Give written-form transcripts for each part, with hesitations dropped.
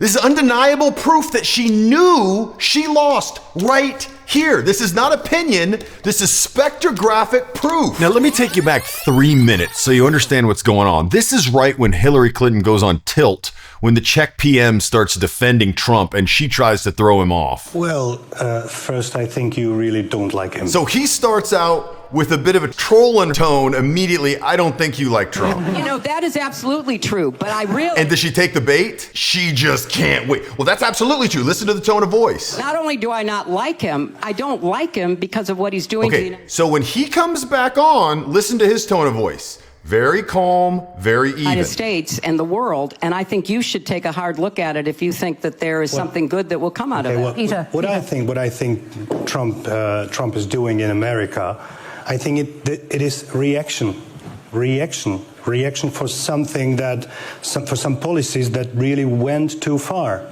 This is undeniable proof that she knew she lost right here. This is not opinion. This is spectrographic proof. Now, let me take you back 3 minutes so you understand what's going on. This is right when Hillary Clinton goes on tilt, when the Czech PM starts defending Trump and she tries to throw him off. Well, first, I think you really don't like him. So he starts out with a bit of a trolling tone immediately. I don't think you like Trump. You know, that is absolutely true, but I really... And does she take the bait? She just can't wait. Well, that's absolutely true. Listen to the tone of voice. Not only do I not like him, I don't like him because of what he's doing to the Okay, so when he comes back on, listen to his tone of voice. Very calm, very even. United States and the world, and I think you should take a hard look at it if you think that there is something good that will come out of it. Well, Peter, what I think Trump is doing in America, I think it is reaction for something for some policies that really went too far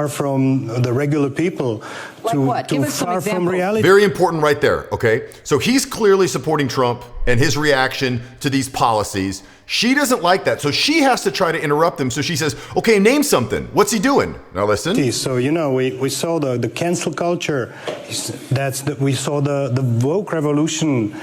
from the regular people, too far from reality. Very important right there, okay? So he's clearly supporting Trump and his reaction to these policies. She doesn't like that, so she has to try to interrupt him. So she says, okay, name something. What's he doing? Now listen. So, you know, we saw the cancel culture. We saw the woke revolution.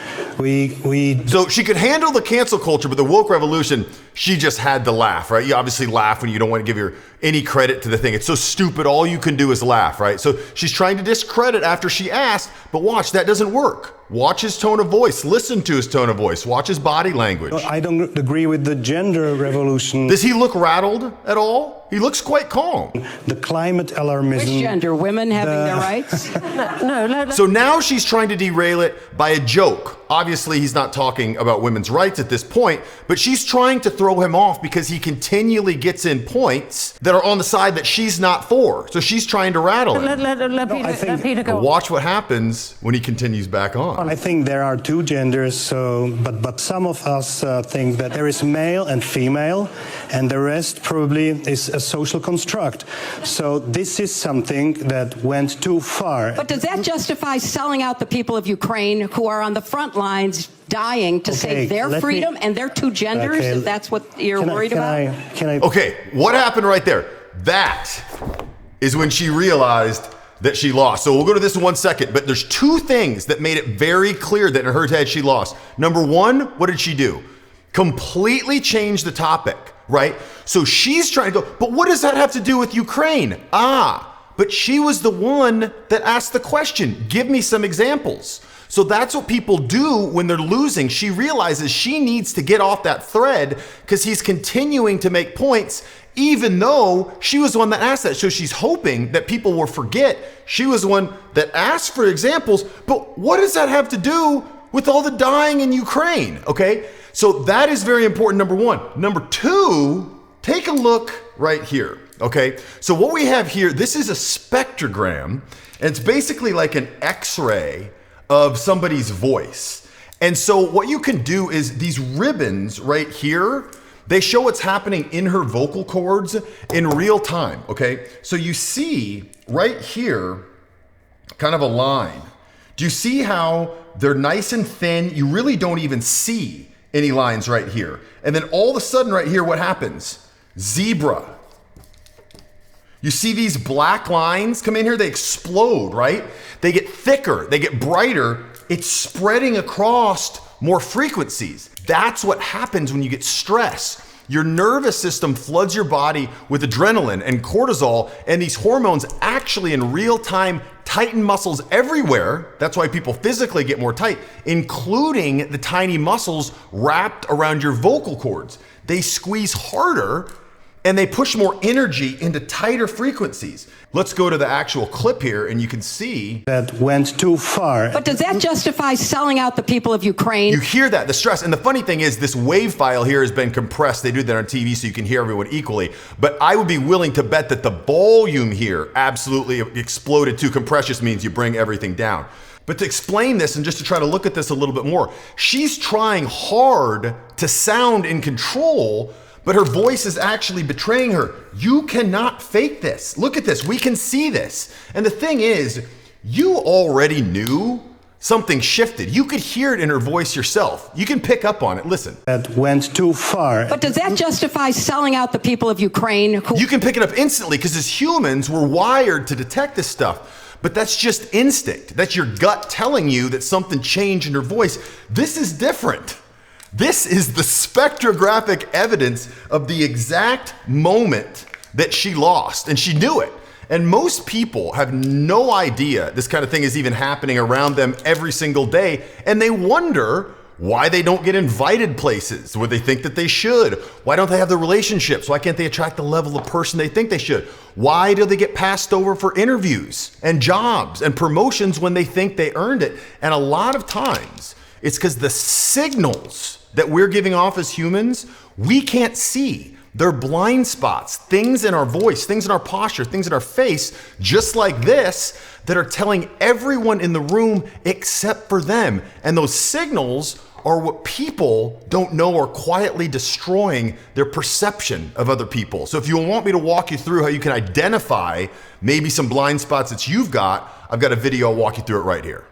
So she could handle the cancel culture, but the woke revolution, she just had to laugh, right? You obviously laugh when you don't want to give her any credit to the thing. It's so stupid, all you can do is laugh, right? So she's trying to discredit after she asked, but watch, that doesn't work. Watch his tone of voice. Listen to his tone of voice. Watch his body language. I don't agree with the gender revolution. Does he look rattled at all? He looks quite calm. The climate alarmism. Which gender? Women having their rights? No. So now she's trying to derail it by a joke. Obviously, he's not talking about women's rights at this point, but she's trying to throw him off because he continually gets in points that are on the side that she's not for. So she's trying to rattle him. Let Peter go. Watch what happens when he continues back on. I think there are two genders, but some of us think that there is male and female, and the rest probably is a social construct. So this is something that went too far. But does that justify selling out the people of Ukraine who are on the front lines dying to save their freedom and their two genders, if that's what you're worried about? Okay, what happened right there? That is when she realized that she lost. So we'll go to this in 1 second, but there's two things that made it very clear that in her head she lost. Number one, what did she do? Completely change the topic, right? So she's trying to go, but what does that have to do with Ukraine? But she was the one that asked the question. Give me some examples. So that's what people do when they're losing. She realizes she needs to get off that thread because he's continuing to make points, even though she was the one that asked that. So she's hoping that people will forget she was the one that asked for examples. But what does that have to do with all the dying in Ukraine? Okay, so that is very important, number one. Number two, take a look right here. Okay, so what we have here, this is a spectrogram, and it's basically like an X-ray of somebody's voice. And so what you can do is these ribbons right here, they show what's happening in her vocal cords in real time, okay? So you see right here, kind of a line. Do you see how they're nice and thin? You really don't even see any lines right here. And then all of a sudden right here, what happens? Zebra. You see these black lines come in here, they explode, right? They get thicker, they get brighter. It's spreading across more frequencies. That's what happens when you get stress. Your nervous system floods your body with adrenaline and cortisol, and these hormones actually in real time tighten muscles everywhere. That's why people physically get more tight, including the tiny muscles wrapped around your vocal cords. They squeeze harder and they push more energy into tighter frequencies. Let's go to the actual clip here and you can see that went too far. But does that justify selling out the people of Ukraine? You hear that, the stress. And the funny thing is this wave file here has been compressed. They do that on TV so you can hear everyone equally. But I would be willing to bet that the volume here absolutely exploded too. Compress just means you bring everything down. But to explain this and just to try to look at this a little bit more, she's trying hard to sound in control, but her voice is actually betraying her. You cannot fake this. Look at this. We can see this. And the thing is, you already knew something shifted. You could hear it in her voice yourself. You can pick up on it. Listen. That went too far. But does that justify selling out the people of Ukraine? You can pick it up instantly because as humans, we're wired to detect this stuff. But that's just instinct. That's your gut telling you that something changed in her voice. This is different. This is the spectrographic evidence of the exact moment that she lost, and she knew it. And most people have no idea this kind of thing is even happening around them every single day, and they wonder why they don't get invited places where they think that they should. Why don't they have the relationships? Why can't they attract the level of person they think they should? Why do they get passed over for interviews and jobs and promotions when they think they earned it? And a lot of times, it's because the signals that we're giving off as humans, we can't see. They're blind spots, things in our voice, things in our posture, things in our face, just like this, that are telling everyone in the room except for them. And those signals are what people don't know are quietly destroying their perception of other people. So if you want me to walk you through how you can identify maybe some blind spots that you've got, I've got a video, I'll walk you through it right here.